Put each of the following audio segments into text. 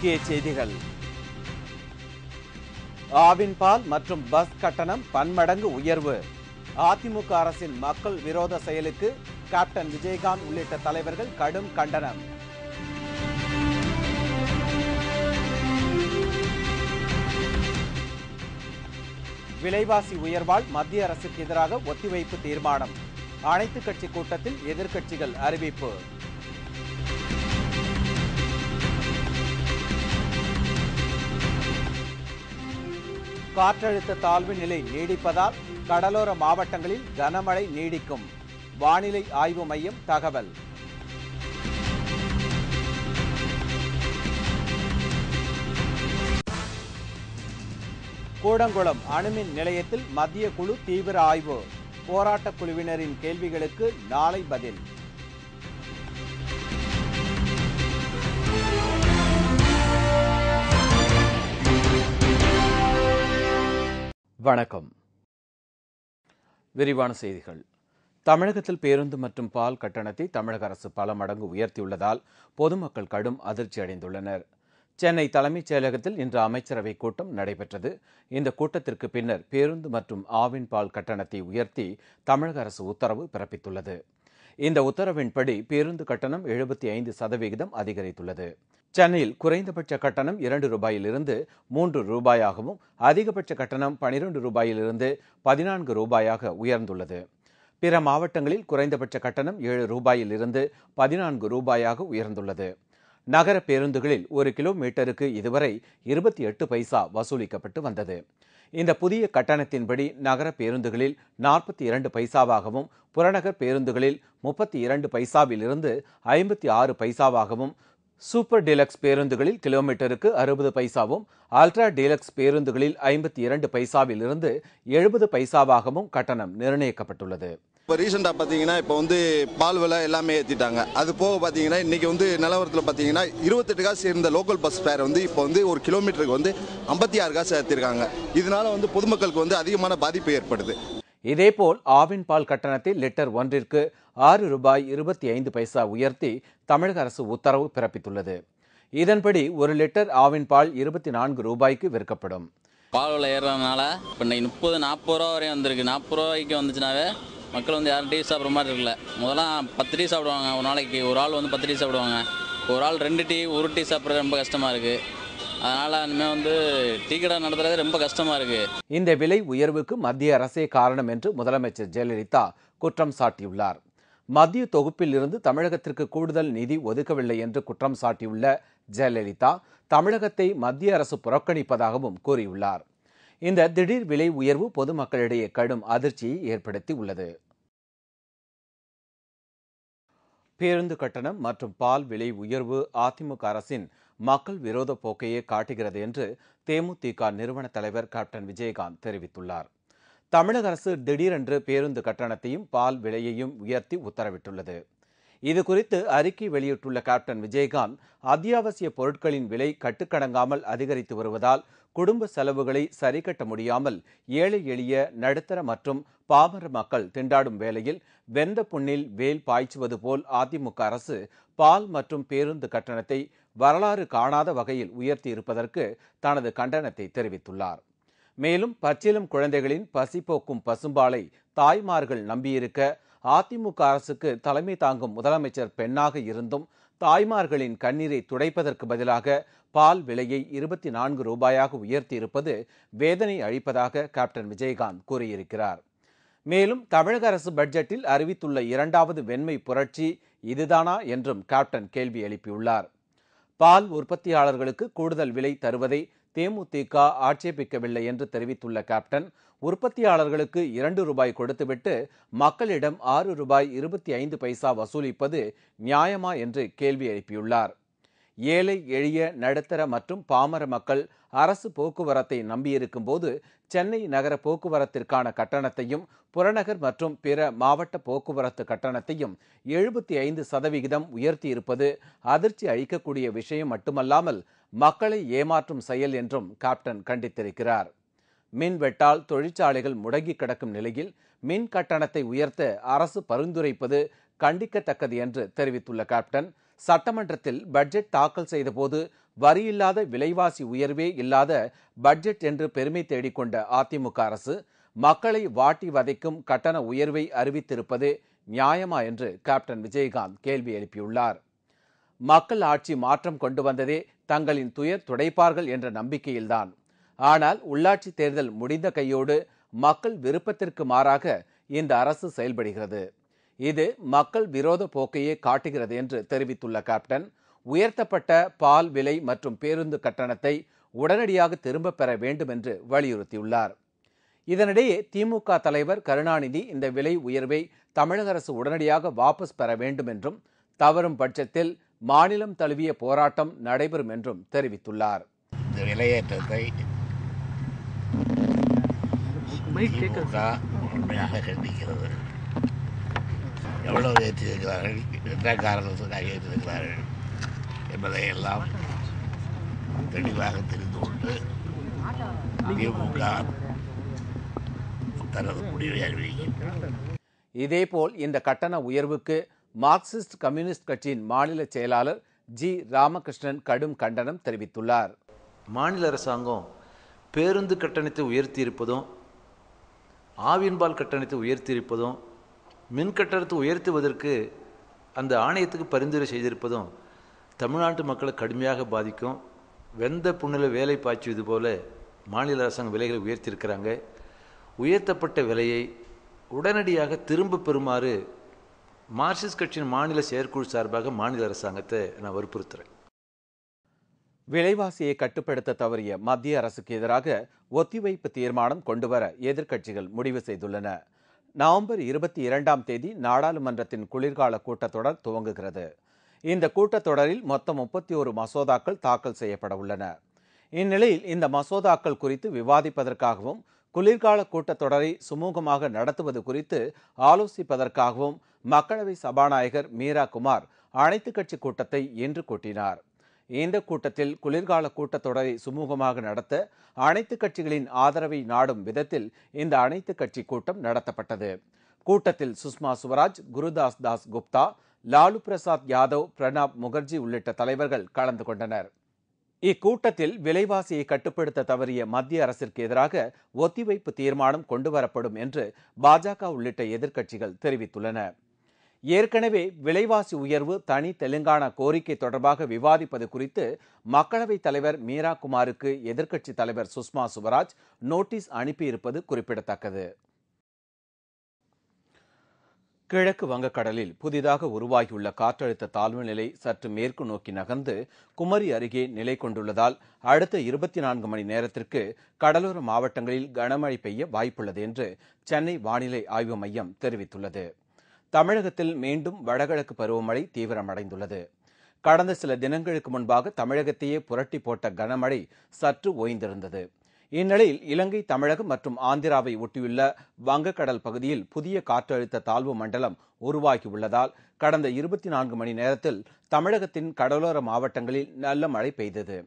முக்கிய செய்திகள். ஆவின் பால் மற்றும் பஸ் கட்டணம் பன்மடங்கு உயர்வு. அதிமுக அரசின் மக்கள் விரோத செயலுக்கு கேப்டன் விஜயகாந்த் உள்ளிட்ட தலைவர்கள் கடும் கண்டனம். விலைவாசி உயர்வால் மத்திய அரசுக்கு எதிராக ஒத்திவைப்பு தீர்மானம். அனைத்து கட்சி கூட்டத்தில் எதிர்க்கட்சிகள் அறிவிப்பு. காற்றழுத்த தாழ்வு நிலை நீடிப்பதால் கடலோர மாவட்டங்களில் கனமழை நீடிக்கும். வானிலை ஆய்வு மையம் தகவல். கூடங்குளம் அணுமின் நிலையத்தில் மத்திய குழு தீவிர ஆய்வு. போராட்டக் குழுவினரின் கேள்விகளுக்கு நாளை பதில். வணக்கம். விரிவான செய்திகள். தமிழகத்தில் பேருந்து மற்றும் பால் கட்டணத்தை தமிழக அரசு பல மடங்கு உயர்த்தியுள்ளதால் பொதுமக்கள் கடும் அதிர்ச்சி அடைந்துள்ளனர். சென்னை தலைமைச் செயலகத்தில் இன்று அமைச்சரவை கூட்டம் நடைபெற்றது. இந்த கூட்டத்திற்கு பின்னர் பேருந்து மற்றும் ஆவின் பால் கட்டணத்தை உயர்த்தி தமிழக அரசு உத்தரவு பிறப்பித்துள்ளது. இந்த உத்தரவின்படி பேருந்து கட்டணம் 75% அதிகரித்துள்ளது. சென்னையில் குறைந்தபட்ச கட்டணம் 2 ரூபாயிலிருந்து 3 ரூபாயாகவும் அதிகபட்ச கட்டணம் 12 ரூபாயிலிருந்து 14 ரூபாயாக உயர்ந்துள்ளது. பிற மாவட்டங்களில் குறைந்தபட்ச கட்டணம் 7 ரூபாயிலிருந்து 14 ரூபாயாக உயர்ந்துள்ளது. நகர பேருந்துகளில் 1 கிலோமீட்டருக்கு இதுவரை 28 பைசா வசூலிக்கப்பட்டு வந்தது. இந்த புதிய கட்டணத்தின்படி நகர பேருந்துகளில் 42 பைசாவாகவும் புறநகர் பேருந்துகளில் 32 பைசாவிலிருந்து 56 பைசாவாகவும், சூப்பர் டீலக்ஸ் பேருந்துகளில் கிலோமீட்டருக்கு 60 பைசாவும், அல்ட்ரா டீலக்ஸ் பேருந்துகளில் 52 பைசாவிலிருந்து 70 பைசாவாகவும் கட்டணம் நிர்ணயிக்கப்பட்டுள்ளது. இப்போ ரீசெண்டாக பார்த்தீங்கன்னா இப்போ பால் விலை எல்லாமே ஏற்றிட்டாங்க. அது போக பார்த்தீங்கன்னா இன்றைக்கி நிலவரத்தில் பார்த்தீங்கன்னா 28 காசு இருந்த லோக்கல் பஸ் ஃபேர் இப்போ 1 கிலோமீட்டருக்கு 56 காசு ஏற்றிருக்காங்க. இதனால பொதுமக்களுக்கு அதிகமான பாதிப்பு ஏற்படுது. இதேபோல் ஆவின் பால் கட்டணத்தை லிட்டர் ஒன்றிற்கு 6 ரூபாய் 25 பைசா உயர்த்தி தமிழக அரசு உத்தரவு பிறப்பித்துள்ளது. இதன்படி 1 லிட்டர் ஆவின் பால் 24 ரூபாய்க்கு விற்கப்படும். பால் விலை ஏறதுனால இப்போ 30-40 ரூபா வரையும் வந்திருக்கு. 40 ரூபாய்க்கு வந்துச்சுனாவே மக்கள் யாரும் டீ சாப்பிட்ற மாதிரி இருக்குல்ல. முதலாம் 10 டீ சாப்பிடுவாங்க ஒரு நாளைக்கு. ஒரு ஆள் 10 டீ சாப்பிடுவாங்க. ஒரு ஆள் 2 டீ 1 டீ சாப்பிட்றது ரொம்ப கஷ்டமாக இருக்குது. அதனால் இனிமேல் டீ கடை நடத்துறது ரொம்ப கஷ்டமாக இருக்குது. இந்த விலை உயர்வுக்கு மத்திய அரசே காரணம் என்று முதலமைச்சர் ஜெயலலிதா குற்றம் சாட்டியுள்ளார். மத்திய தொகுப்பில் இருந்து தமிழகத்திற்கு கூடுதல் நிதி ஒதுக்கவில்லை என்று குற்றம் சாட்டியுள்ள ஜெயலலிதா தமிழகத்தை மத்திய அரசு புறக்கணிப்பதாகவும் கூறியுள்ளார். இந்த திடீர் விலை உயர்வு பொதுமக்களிடையே கடும் அதிர்ச்சியை ஏற்படுத்தி உள்ளது. பேருந்து கட்டணம் மற்றும் பால் விலை உயர்வு அதிமுக அரசின் மக்கள் விரோத போக்கையே காட்டுகிறது என்று தேமுதிக நிறுவன தலைவர் கேப்டன் விஜயகாந்த் தெரிவித்துள்ளார். தமிழக அரசு திடீரென்று பேருந்து கட்டணத்தையும் பால் விலையையும் உயர்த்தி உத்தரவிட்டுள்ளது. இதுகுறித்து அறிக்கை வெளியிட்டுள்ள கேப்டன் விஜயகாந்த், அத்தியாவசிய பொருட்களின் விலை கட்டுக்கடங்காமல் அதிகரித்து வருவதால் குடும்ப செலவுகளை சரிகட்ட முடியாமல் ஏழை எளிய நடுத்தர மற்றும் பாமர மக்கள் திண்டாடும் வேளையில் வெந்த புண்ணில் வேல் பாய்ச்சுவது போல் அதிமுக அரசு பால் மற்றும் பேருந்து கட்டணத்தை வரலாறு காணாத வகையில் உயர்த்தி இருப்பதற்கு தனது கண்டனத்தை தெரிவித்துள்ளார். மேலும் பச்சிளம் குழந்தைகளின் பசி போக்கும் பசும்பாலை தாய்மார்கள் நம்பியிருக்க அதிமுக அரசுக்கு தலைமை தாங்கும் முதலமைச்சர் பெண்ணாக இருந்தும் தாய்மார்களின் கண்ணீரை துடைப்பதற்கு பதிலாக பால் விலையை 24 ரூபாயாக உயர்த்தி இருப்பது வேதனை அளிப்பதாக கேப்டன் விஜயகாந்த் கூறியிருக்கிறார். மேலும் தமிழக அரசு பட்ஜெட்டில் அறிவித்துள்ள 2வது வெண்மை புரட்சி இதுதானா என்றும் கேப்டன் கேள்வி எழுப்பியுள்ளார். பால் உற்பத்தியாளர்களுக்கு கூடுதல் விலை தருவதை தேமுதிக ஆட்சேபிக்கவில்லை என்று தெரிவித்துள்ள கேப்டன், உற்பத்தியாளர்களுக்கு 2 ரூபாய் கொடுத்துவிட்டு மக்களிடம் 6 ரூபாய் 25 பைசா வசூலிப்பது நியாயமா என்று கேள்வி எழுப்பியுள்ளார். ஏழை எளிய நடுத்தர மற்றும் பாமர மக்கள் அரசு போக்குவரத்தை நம்பியிருக்கும் போது சென்னை நகர போக்குவரத்திற்கான கட்டணத்தையும் புறநகர் மற்றும் பிற மாவட்ட போக்குவரத்து கட்டணத்தையும் 75% உயர்த்தியிருப்பது அதிர்ச்சி அளிக்கக்கூடிய விஷயம் மட்டுமல்லாமல் மக்களை ஏமாற்றும் செயல் என்றும் கேப்டன் கண்டித்திருக்கிறார். மின்வெட்டால் தொழிற்சாலைகள் முடங்கி கிடக்கும் நிலையில் மின் கட்டணத்தை உயர்த்த அரசு பரிந்துரைப்பது கண்டிக்கத்தக்கது என்று தெரிவித்துள்ள கேப்டன், சட்டமன்றத்தில் பட்ஜெட் தாக்கல் செய்தபோது வரியில்லாத விலைவாசி உயர்வே இல்லாத பட்ஜெட் என்று பெருமை தேடிக்கொண்ட அதிமுக அரசு மக்களை வாட்டி வதைக்கும் கட்டண உயர்வை அறிவித்திருப்பது நியாயமா என்று கேப்டன் விஜயகாந்த் கேள்வி எழுப்பியுள்ளார். மக்கள் ஆட்சி மாற்றம் கொண்டு வந்ததே தங்களின் துயர் துடைப்பார்கள் என்ற நம்பிக்கையில்தான். ஆனால் உள்ளாட்சி தேர்தல் முடிந்த கையோடு மக்கள் விருப்பத்திற்கு மாறாக இந்த அரசு செயல்படுகிறது. இது மக்கள் விரோத போக்கையே காட்டுகிறது என்று தெரிவித்துள்ள கேப்டன், உயர்த்தப்பட்ட பால் விலை மற்றும் பேருந்து கட்டணத்தை உடனடியாக திரும்பப் பெற வேண்டும் என்று வலியுறுத்தியுள்ளார். இதனிடையே திமுக தலைவர் கருணாநிதி இந்த விலை உயர்வை தமிழக அரசு உடனடியாக வாபஸ் பெற வேண்டும் என்றும், தவறும் பட்சத்தில் மாநிலம் தழுவிய போராட்டம் நடைபெறும் என்றும் தெரிவித்துள்ளார். இந்த விலையேற்றத்தை உண்மையாக கண்டிக்கிறது. எவ்வளவு ஏற்றிருக்கிறார்கள், எந்த காரணத்துக்காக ஏற்றிருக்கிறார்கள் என்பதை எல்லாம் தெளிவாக தெரிந்து கொண்டு திமுக தனது முடிவை அறிவிக்கின்றது. இதேபோல் இந்த கட்டண உயர்வுக்கு மார்க்சிஸ்ட் கம்யூனிஸ்ட் கட்சியின் மாநில செயலாளர் ஜி ராமகிருஷ்ணன் கடும் கண்டனம் தெரிவித்துள்ளார். மாநில அரசாங்கம் பேருந்து கட்டணத்தை உயர்த்தியிருப்பதும், ஆவின்பால் கட்டணத்தை உயர்த்தியிருப்பதும், மின் கட்டணத்தை உயர்த்துவதற்கு அந்த ஆணையத்துக்கு பரிந்துரை செய்திருப்பதும் தமிழ்நாட்டு மக்களை கடுமையாக பாதிக்கும். வெந்த புண்ணில் வேலை பாய்ச்சுவது போல மாநில அரசாங்கம் விலைகளை உயர்த்தியிருக்கிறாங்க. உயர்த்தப்பட்ட விலையை உடனடியாக திரும்ப பெறுமாறு மார்க்சிஸ்ட் கட்சியின் மாநில செயற்குழு சார்பாக மாநில அரசாங்கத்தை நான் வற்புறுத்துறேன். விலைவாசியை கட்டுப்படுத்த தவறிய மத்திய அரசுக்கு எதிராக ஒத்திவைப்பு தீர்மானம் கொண்டுவர எதிர்க்கட்சிகள் முடிவு செய்துள்ளன. நவம்பர் 22ஆம் தேதி நாடாளுமன்றத்தின் குளிர்கால கூட்டத்தொடர் துவங்குகிறது. இந்த கூட்டத்தொடரில் மொத்தம் 31 மசோதாக்கள் தாக்கல் செய்யப்பட உள்ளன. இந்நிலையில் இந்த மசோதாக்கள் குறித்து விவாதிப்பதற்காகவும் குளிர்கால கூட்டத்தொடரை சுமூகமாக நடத்துவது குறித்து ஆலோசிப்பதற்காகவும் மக்களவை சபாநாயகர் மீரா குமார் அனைத்துக் கட்சி கூட்டத்தை இன்று கூட்டினார். இந்த கூட்டத்தில் குளிர்கால கூட்டத்தொடரை சுமூகமாக நடத்த அனைத்து கட்சிகளின் ஆதரவை நாடும் விதத்தில் இந்த அனைத்துக் கட்சி கூட்டம் நடத்தப்பட்டது. கூட்டத்தில் சுஷ்மா சுவராஜ், குருதாஸ் தாஸ் குப்தா, லாலு பிரசாத் யாதவ், பிரணாப் முகர்ஜி உள்ளிட்ட தலைவர்கள் கலந்து கொண்டனர். இக்கூட்டத்தில் விலைவாசியை கட்டுப்படுத்த தவறிய மத்திய அரசிற்கு எதிராக ஒத்திவைப்பு தீர்மானம் கொண்டுவரப்படும் என்று பாஜக உள்ளிட்ட எதிர்க்கட்சிகள் தெரிவித்துள்ளன. ஏற்கனவே விலைவாசி உயர்வு தனி தெலுங்கானா கோரிக்கை தொடர்பாக விவாதிப்பது குறித்து மக்களவைத் தலைவர் மீரா குமாருக்கு எதிர்க்கட்சித் தலைவர் சுஷ்மா சுவராஜ் நோட்டீஸ் அனுப்பியிருப்பது குறிப்பிடத்தக்கது. கிழக்கு வங்கக்கடலில் புதிதாக உருவாகியுள்ள காற்றழுத்த தாழ்வு நிலை சற்று மேற்கு நோக்கி நகர்ந்து குமரி அருகே நிலை கொண்டுள்ளதால் அடுத்த 24 மணி நேரத்திற்கு கடலோர மாவட்டங்களில் கனமழை பெய்ய வாய்ப்புள்ளது என்று சென்னை வானிலை ஆய்வு மையம் தெரிவித்துள்ளது. தமிழகத்தில் மீண்டும் வடகிழக்கு பருவமழை தீவிரமடைந்துள்ளது. கடந்த சில தினங்களுக்கு முன்பாக தமிழகத்தையே புரட்டி போட்ட கனமழை சற்று ஓய்ந்திருந்தது. இந்நிலையில் இலங்கை, தமிழகம் மற்றும் ஆந்திராவை ஒட்டியுள்ள வங்கக்கடல் பகுதியில் புதிய காற்றழுத்த தாழ்வு மண்டலம் உருவாகியுள்ளதால் கடந்த 24 மணி நேரத்தில் தமிழகத்தின் கடலோர மாவட்டங்களில் நல்ல மழை பெய்தது.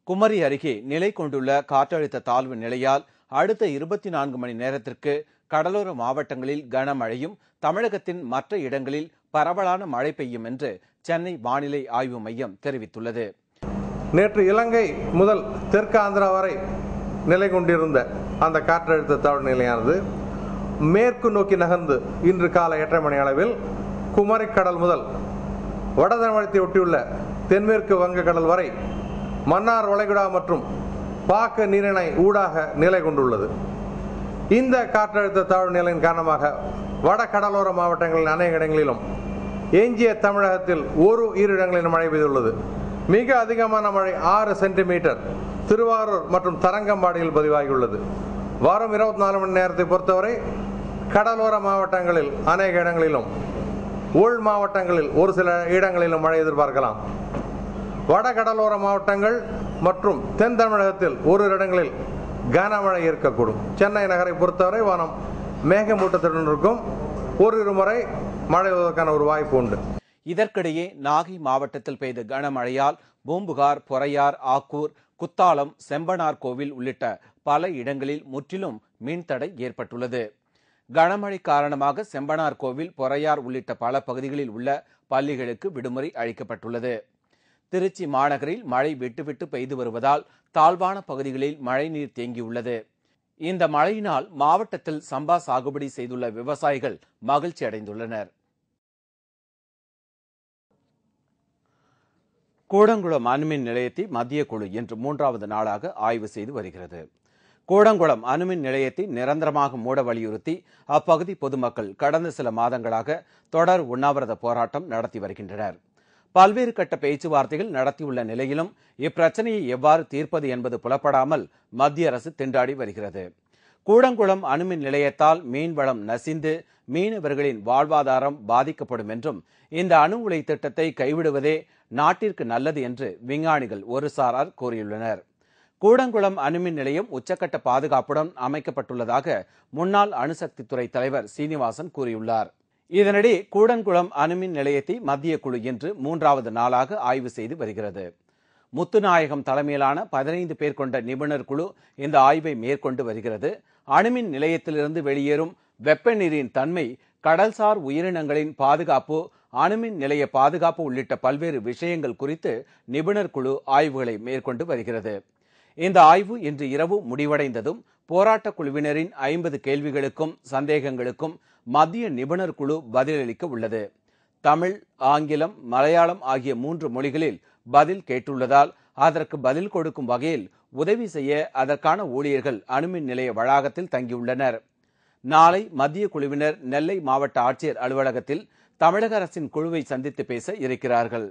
குமரி அருகே நிலை கொண்டுள்ள காற்றழுத்த தாழ்வு நிலையால் அடுத்த 24 மணி நேரத்திற்கு கடலோர மாவட்டங்களில் கனமழையும் தமிழகத்தின் மற்ற இடங்களில் பரவலான மழை பெய்யும் என்று சென்னை வானிலை ஆய்வு மையம் தெரிவித்துள்ளது. நேற்று இலங்கை முதல் தெற்கு ஆந்திரா வரை நிலை கொண்டிருந்த அந்த காற்றழுத்த தாழ்வு நிலையானது மேற்கு நோக்கி நகர்ந்து இன்று காலை 8:30 மணி அளவில் குமரிக்கடல் முதல் வட தமிழகத்தை ஒட்டியுள்ள தென்மேற்கு வங்கக்கடல் வரை மன்னார் வளைகுடா மற்றும் பாக்க நீரிணை ஊடாக நிலை கொண்டுள்ளது. இந்த காற்றழுத்த தாழ்வு நிலையின் காரணமாக வட கடலோர மாவட்டங்களின் அநேக இடங்களிலும் எஞ்சிய தமிழகத்தில் இரு இடங்களிலும் மழை பெய்துள்ளது. மிக அதிகமான மழை 6 சென்டிமீட்டர் திருவாரூர் மற்றும் தரங்கம்பாடியில் பதிவாகியுள்ளது. வாரம் 24 மணி நேரத்தை பொறுத்தவரை கடலோர மாவட்டங்களில் அநேக இடங்களிலும் உள் மாவட்டங்களில் ஒரு சில இடங்களிலும் மழை எதிர்பார்க்கலாம். வட கடலோர மாவட்டங்கள் மற்றும் தென் தமிழகத்தில் ஒரு இடங்களில் கனமழை இருக்கக்கூடும். சென்னை நகரை பொறுத்தவரை வானம் மேகமூட்டத்துடன் இருக்கும். ஒரு முறை மழை வருவதற்கான ஒரு வாய்ப்பு உண்டு. இதற்கிடையே நாகை மாவட்டத்தில் பெய்த கனமழையால் பூம்புகார், பொறையார், ஆக்கூர், குத்தாலம், செம்பனார் கோவில் உள்ளிட்ட பல இடங்களில் முற்றிலும் மின்தடை ஏற்பட்டுள்ளது. கனமழை காரணமாக செம்பனார் கோவில், பொறையார் உள்ளிட்ட பல பகுதிகளில் உள்ள பள்ளிகளுக்கு விடுமுறை அளிக்கப்பட்டுள்ளது. திருச்சி மாநகரில் மழை விட்டுவிட்டு பெய்து வருவதால் தாழ்வான பகுதிகளில் மழைநீர் தேங்கியுள்ளது. இந்த மழையினால் மாவட்டத்தில் சம்பா சாகுபடி செய்துள்ள விவசாயிகள் மகிழ்ச்சி அடைந்துள்ளனர். கூடங்குளம் அணுமின் நிலையத்தை மத்திய குழு இன்று 3வது நாளாக ஆய்வு செய்து வருகிறது. கூடங்குளம் அணுமின் நிலையத்தை நிரந்தரமாக மூட வலியுறுத்தி அப்பகுதி பொதுமக்கள் கடந்த சில மாதங்களாக தொடர் உண்ணாவிரத போராட்டம் நடத்தி வருகின்றனர். பல்வேறு கட்ட பேச்சுவார்த்தைகள் நடத்தியுள்ள நிலையிலும் இப்பிரச்சனையை எவ்வாறு தீர்ப்பது என்பது புலப்படாமல் மத்திய அரசு திண்டாடி வருகிறது. கூடங்குளம் அணுமின் நிலையத்தால் மீன்வளம் நசிந்து மீனவர்களின் வாழ்வாதாரம் பாதிக்கப்படும் என்றும் இந்த அணு உலை திட்டத்தை கைவிடுவதே நாட்டிற்கு நல்லது என்று விஞ்ஞானிகள் ஒரு சாரார் கூறியுள்ளனர். கூடங்குளம் அணுமின் நிலையம் உச்சக்கட்ட பாதுகாப்புடன் அமைக்கப்பட்டுள்ளதாக முன்னாள் அணுசக்தித்துறை தலைவர் சீனிவாசன் கூறியுள்ளார். இதனிடையே கூடங்குளம் அணுமின் நிலையத்தை மத்திய குழு இன்று 3வது நாளாக ஆய்வு செய்து வருகிறது. முத்துநாயகம் தலைமையிலான 15 பேர் கொண்ட நிபுணர் குழு இந்த ஆய்வை மேற்கொண்டு வருகிறது. அணுமின் நிலையத்திலிருந்து வெளியேறும் வெப்ப நீரின் தன்மை, கடல்சார் உயிரினங்களின் பாதுகாப்பு, அணுமின் நிலைய பாதுகாப்பு உள்ளிட்ட பல்வேறு விஷயங்கள் குறித்து நிபுணர் குழு ஆய்வுகளை மேற்கொண்டு வருகிறது. இந்த ஆய்வு இன்று இரவு முடிவடைந்ததும் போராட்ட குழுவினரின் 50 கேள்விகளுக்கும் சந்தேகங்களுக்கும் மத்திய நிபுணர் குழு பதிலளிக்க உள்ளது. தமிழ், ஆங்கிலம், மலையாளம் ஆகிய 3 மொழிகளில் பதில் கேட்டுள்ளதால் அதற்கு பதில் கொடுக்கும் வகையில் உதவி செய்ய அதற்கான ஊழியர்கள் அணுமின் நிலைய வளாகத்தில் தங்கியுள்ளனர். நாளை மத்திய குழுவினர் நெல்லை மாவட்ட ஆட்சியர் அலுவலகத்தில் தமிழக அரசின் குழுவை சந்தித்து பேச இருக்கிறார்கள்.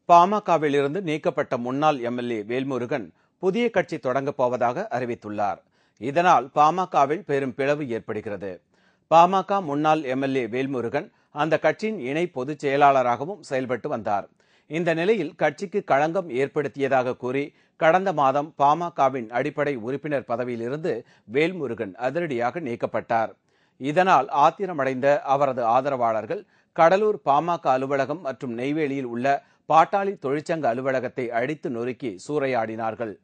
பாமகவில் இருந்து நீக்கப்பட்ட முன்னாள் எம்எல்ஏ வேல்முருகன் புதிய கட்சி தொடங்கப் போவதாக அறிவித்துள்ளார். இதனால் பாமகவில் பெரும் பிளவு ஏற்படுகிறது. பாமக முன்னாள் எம்எல்ஏ வேல்முருகன் அந்த கட்சியின் இணை பொதுச் செயலாளராகவும் செயல்பட்டு வந்தார். இந்த நிலையில் கட்சிக்கு களங்கம் ஏற்படுத்தியதாக கூறி கடந்த மாதம் பாமகவின் அடிப்படை உறுப்பினர் பதவியிலிருந்து வேல்முருகன் அதிரடியாக நீக்கப்பட்டார். இதனால் ஆத்திரமடைந்த அவரது ஆதரவாளர்கள் கடலூர் பாமக அலுவலகம் மற்றும் நெய்வேலியில் உள்ள பாட்டாளி தொழிற்சங்க அலுவலகத்தை அடித்து நொறுக்கி சூறையாடினார்கள்.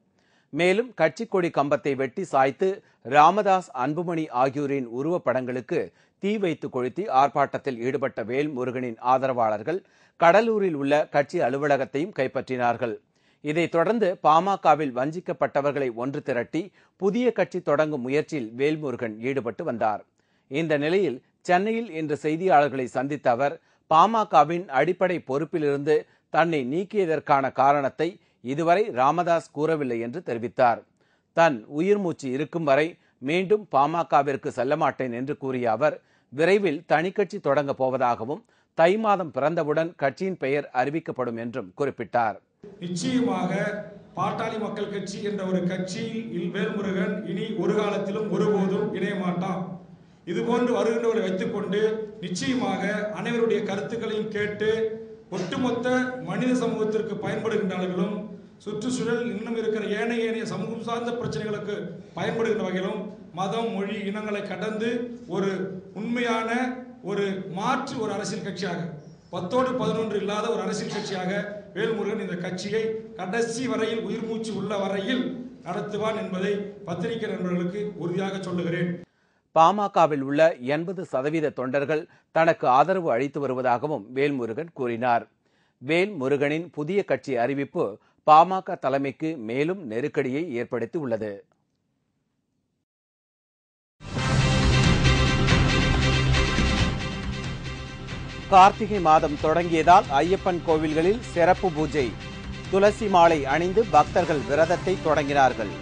மேலும் கட்சி கொடி கம்பத்தை வெட்டி சாய்த்து ராமதாஸ், அன்புமணி ஆகியோரின் உருவப்படங்களுக்கு தீ வைத்து கொளுத்தி ஆர்ப்பாட்டத்தில் ஈடுபட்ட வேல்முருகனின் ஆதரவாளர்கள் கடலூரில் உள்ள கட்சி அலுவலகத்தையும் கைப்பற்றினார்கள். இதைத் தொடர்ந்து பாமகவில் வஞ்சிக்கப்பட்டவர்களை ஒன்று திரட்டி புதிய கட்சி தொடங்கும் முயற்சியில் வேல்முருகன் ஈடுபட்டு வந்தார். இந்த நிலையில் சென்னையில் இன்று செய்தியாளர்களை சந்தித்த அவர் பாமகவின் அடிப்படை பொறுப்பிலிருந்து தன்னை நீக்கியதற்கான காரணத்தை இதுவரை ராமதாஸ் கூறவில்லை என்று தெரிவித்தார். தன் உயிர் மூச்சு இருக்கும் வரை மீண்டும் பாமகவிற்கு செல்ல மாட்டேன் என்று கூறிய அவர் விரைவில் தனிக்கட்சி தொடங்கப் போவதாகவும் தை மாதம் பிறந்தவுடன் கட்சியின் பெயர் அறிவிக்கப்படும் என்றும் குறிப்பிட்டார். நிச்சயமாக பாட்டாளி மக்கள் கட்சி என்ற ஒரு கட்சியில் வேல்முருகன் இனி ஒரு காலத்திலும் ஒருபோதும் இணைய மாட்டான். இதுபோன்று வருகின்றவர்களை வைத்துக்கொண்டு நிச்சயமாக அனைவருடைய கருத்துக்களையும் கேட்டு ஒட்டுமொத்த மனித சமூகத்திற்கு பயன்படுகின்ற அளவிலும் சுற்றுச்சூழல் இன்னும் இருக்கிற ஏனைய சமூகம் சார்ந்த பிரச்சனைகளுக்கு பயன்படுகின்ற வகையிலும் மதம், மொழி, இனங்களை கடந்து ஒரு உண்மையான ஒரு மாற்று ஒரு அரசியல் கட்சியாக 10ஓடு 11 இல்லாத ஒரு அரசியல் கட்சியாக வேல்முருகன் இந்த கட்சியை கடைசி வரையில் உயிர் மூச்சு உள்ள வரையில் நடத்துவான் என்பதை பத்திரிகை நண்பர்களுக்கு உறுதியாக சொல்லுகிறேன். பாமகவில் உள்ள 80% தொண்டர்கள் தனக்கு ஆதரவு அளித்து வருவதாகவும் வேல்முருகன் கூறினார். வேல்முருகனின் புதிய கட்சி அறிவிப்பு பாமக தலைமைக்கு மேலும் நெருக்கடியை ஏற்படுத்தி உள்ளது. கார்த்திகை மாதம் தொடங்கியதால் ஐயப்பன் கோவில்களில் சிறப்பு பூஜை, துளசி மாலை அணிந்து பக்தர்கள் விரதத்தை தொடங்கினார்கள்.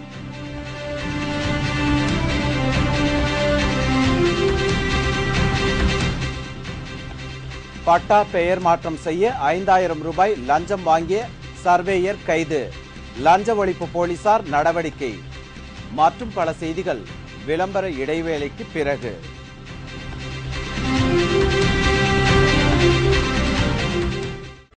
பட்டா பெயர் மாற்றம் செய்ய 5000 ரூபாய் லஞ்சம் வாங்கிய சர்வேயர் கைது, லஞ்ச ஒழிப்பு போலீசார் நடவடிக்கை மற்றும் பல செய்திகள் விளம்பர இடைவேளைக்கு பிறகு.